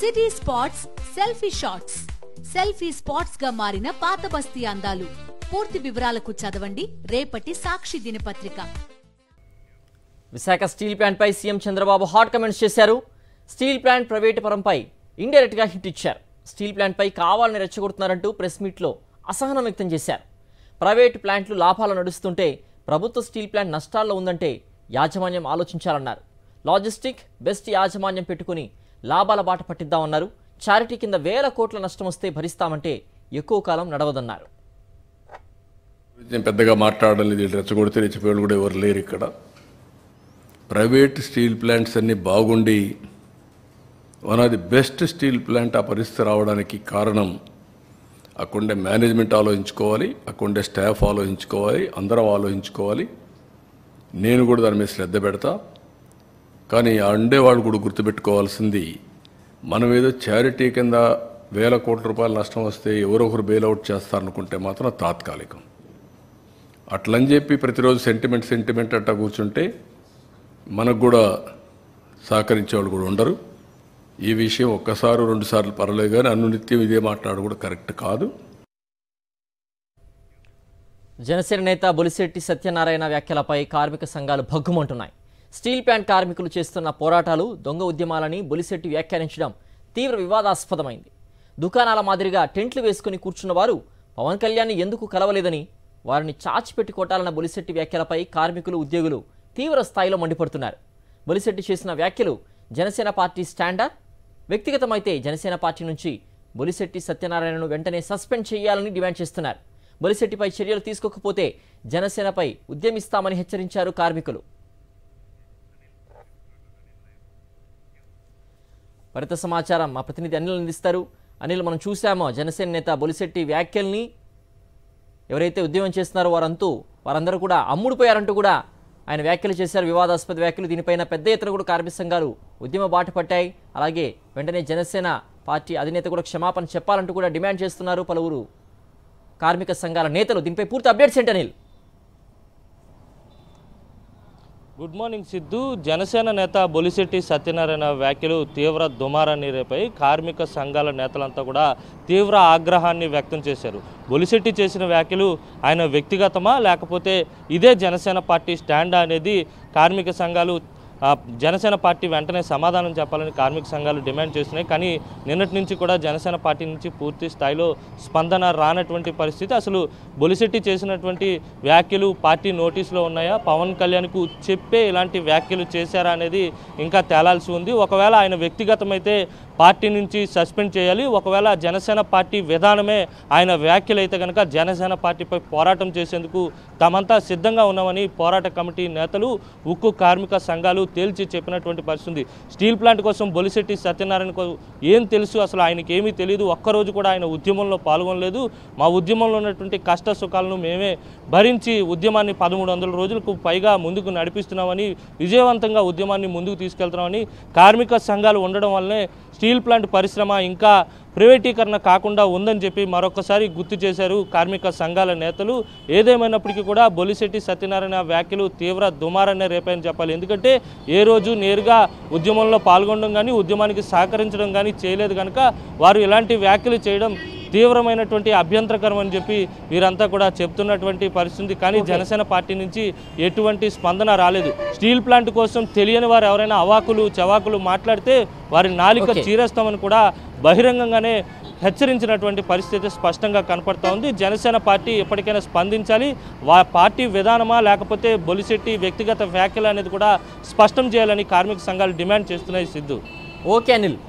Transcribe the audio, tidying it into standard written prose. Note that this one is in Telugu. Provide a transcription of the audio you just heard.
City spots selfie shots. Selfie spots గా మారిన పాత బస్తీ అందాలు. పూర్తి వివరాలకు చదవండి రేపటి సాక్షి దినపత్రిక. విశాఖ స్టీల్ ప్లాంట్ పై సీఎం చంద్రబాబు హాట్ కామెంట్స్ చేశారు. స్టీల్ ప్లాంట్ ప్రైవేటు పరంపై ఇండైరెక్ట్ గా హిట్ ఇచ్చారు. స్టీల్ ప్లాంట్ పై కావాలని రెచ్చగొడుతున్నారంటూ ప్రెస్ మీట్ లో అసహనం వ్యక్తం చేశారు. ప్రైవేటు ప్లాంట్లు లాభాలు నడుస్తుంటే ప్రభుత్వ స్టీల్ ప్లాంట్ నష్టాల్లో ఉందంటే యాజమాన్యం ఆలోచించాలన్నారు. లాజిస్టిక్ బెస్ట్ యాజమాన్యం పెట్టుకుని లాభాల బాట పట్టిద్దామన్నారు. చారిటీ కింద వేల కోట్ల నష్టం వస్తే భరిస్తామంటే ఎక్కువ కాలం నడవదన్నారు. నేను పెద్దగా మాట్లాడడం లేదు. రెచ్చగొడితే రెచ్చిపోయాడు కూడా ఎవరు లేరు ఇక్కడ. ప్రైవేట్ స్టీల్ ప్లాంట్స్ అన్నీ బాగుండి one of the best steel plant ఆ పరిస్థితి రావడానికి కారణం అక్కడే మేనేజ్మెంట్ ఆలోచించుకోవాలి, అక్కడే స్టాఫ్ ఆలోచించుకోవాలి, అందరం ఆలోచించుకోవాలి. నేను కూడా దాని మీద శ్రద్ధ పెడతా. కానీ అండేవాళ్ళు కూడా గుర్తుపెట్టుకోవాల్సింది, మనం ఏదో చారిటీ కింద వేల కోట్ల రూపాయల నష్టం వస్తే ఎవరొకరు బెయిల్అవుట్ చేస్తారనుకుంటే మాత్రం తాత్కాలికం. అట్లని చెప్పి ప్రతిరోజు సెంటిమెంట్ అట్టా కూర్చుంటే మనకు కూడా సహకరించే వాళ్ళు కూడా ఉండరు. ఈ విషయం ఒక్కసారి రెండుసార్లు పర్లేదు, కానీ అనునిత్యం ఇదే మాట్లాడు కూడా కరెక్ట్ కాదు. జనసేన నేత బొలిశెట్టి సత్యనారాయణ వ్యాఖ్యలపై కార్మిక సంఘాలు భగ్గుమంటున్నాయి. స్టీల్ ప్లాంట్ కార్మికులు చేస్తున్న పోరాటాలు దొంగ ఉద్యమాలని బొలిశెట్టి వ్యాఖ్యానించడం తీవ్ర వివాదాస్పదమైంది. దుకాణాల మాదిరిగా టెంట్లు వేసుకుని కూర్చున్న వారు పవన్ కళ్యాణ్ ఎందుకు కలవలేదని వారిని చాచిపెట్టి కొట్టాలన్న బొలిశెట్టి వ్యాఖ్యలపై కార్మికులు, ఉద్యోగులు తీవ్ర స్థాయిలో మండిపడుతున్నారు. బొలిశెట్టి చేసిన వ్యాఖ్యలు జనసేన పార్టీ స్టాండా? వ్యక్తిగతమైతే జనసేన పార్టీ నుంచి బొలిశెట్టి సత్యనారాయణను వెంటనే సస్పెండ్ చేయాలని డిమాండ్ చేస్తున్నారు. బొలిశెట్టిపై చర్యలు తీసుకోకపోతే జనసేనపై ఉద్యమిస్తామని హెచ్చరించారు కార్మికులు. మరింత సమాచారం మా ప్రతినిధి అనిల్ అందిస్తారు. అనిల్, మనం చూసామో జనసేన నేత బొలిశెట్టి వ్యాఖ్యల్ని. ఎవరైతే ఉద్యమం చేస్తున్నారో వారందరూ కూడా అమ్ముడుపోయారంటూ కూడా ఆయన వ్యాఖ్యలు చేశారు, వివాదాస్పద వ్యాఖ్యలు. దీనిపైన పెద్ద ఎత్తున కూడా కార్మిక సంఘాలు ఉద్యమ బాట పట్టాయి. అలాగే వెంటనే జనసేన పార్టీ అధినేత కూడా క్షమాపణ చెప్పాలంటూ కూడా డిమాండ్ చేస్తున్నారు పలువురు కార్మిక సంఘాల నేతలు. దీనిపై పూర్తి అప్డేట్స్ ఏంటి అనిల్? Good morning Siddhu. జనసేన నేత బొలిశెట్టి సత్యనారాయణ వ్యాఖ్యలు తీవ్ర దుమారాన్ని రేపాయి. కార్మిక సంఘాల నేతలంతా కూడా తీవ్ర ఆగ్రహాన్ని వ్యక్తం చేశారు. బొలిశెట్టి చేసిన వ్యాఖ్యలు ఆయన వ్యక్తిగతమా లేకపోతే ఇదే జనసేన పార్టీ స్టాండా అనేది కార్మిక సంఘాలు, జనసేన పార్టీ వెంటనే సమాధానం చెప్పాలని కార్మిక సంఘాలు డిమాండ్ చేస్తున్నాయి. కానీ నిన్నటి నుంచి కూడా జనసేన పార్టీ నుంచి పూర్తి స్థాయిలో స్పందన రానటువంటి పరిస్థితి. అసలు బొలిశెట్టి చేసినటువంటి వ్యాఖ్యలు పార్టీ నోటీసులో ఉన్నాయా, పవన్ కళ్యాణ్కు చెప్పే ఇలాంటి వ్యాఖ్యలు చేశారా అనేది ఇంకా తేలాల్సి ఉంది. ఒకవేళ ఆయన వ్యక్తిగతమైతే పార్టీ నుంచి సస్పెండ్ చేయాలి. ఒకవేళ జనసేన పార్టీ విధానమే ఆయన వ్యాఖ్యలు అయితే కనుక జనసేన పార్టీపై పోరాటం చేసేందుకు తామంతా సిద్ధంగా ఉన్నామని పోరాట కమిటీ నేతలు, ఉక్కు కార్మిక సంఘాలు తేల్చి చెప్పినటువంటి పరిస్థితి. స్టీల్ ప్లాంట్ కోసం బొలిశెట్టి సత్యనారాయణకు ఏం తెలుసు, అసలు ఆయనకి ఏమీ తెలియదు, ఒక్కరోజు కూడా ఆయన ఉద్యమంలో పాల్గొనలేదు, మా ఉద్యమంలో ఉన్నటువంటి కష్ట సుఖాలను మేమే భరించి ఉద్యమాన్ని 1300 రోజులకు పైగా ముందుకు నడిపిస్తున్నామని, విజయవంతంగా ఉద్యమాన్ని ముందుకు తీసుకెళ్తున్నామని కార్మిక సంఘాలు ఉండడం వల్లనే స్టీల్ ప్లాంట్ పరిశ్రమ ఇంకా ప్రైవేటీకరణ కాకుండా ఉందని చెప్పి మరొకసారి గుర్తు చేశారు కార్మిక సంఘాల నేతలు. ఏదేమైనప్పటికీ కూడా బొలిశెట్టి సత్యనారాయణ వ్యాఖ్యలు తీవ్ర దుమారాన్ని రేపాయని చెప్పాలి. ఎందుకంటే ఏ రోజు నేరుగా ఉద్యమంలో పాల్గొనడం కానీ ఉద్యమానికి సహకరించడం కానీ చేయలేదు కనుక వారు ఇలాంటి వ్యాఖ్యలు చేయడం తీవ్రమైనటువంటి అభ్యంతరకరం అని చెప్పి వీరంతా కూడా చెప్తున్నటువంటి పరిస్థితి. కానీ జనసేన పార్టీ నుంచి ఎటువంటి స్పందన రాలేదు. స్టీల్ ప్లాంట్ కోసం తెలియని వారు ఎవరైనా అవాకులు చవాకులు మాట్లాడితే వారి నాలిక చీరేస్తామని కూడా బహిరంగంగానే హెచ్చరించినటువంటి పరిస్థితి స్పష్టంగా కనపడుతూ ఉంది. జనసేన పార్టీ ఎప్పటికైనా స్పందించాలి. పార్టీ విధానమా లేకపోతే బొలిశెట్టి వ్యక్తిగత వ్యాఖ్యలు అనేది కూడా స్పష్టం చేయాలని కార్మిక సంఘాలు డిమాండ్ చేస్తున్నాయి. సిద్ధు. ఓకే అనిల్.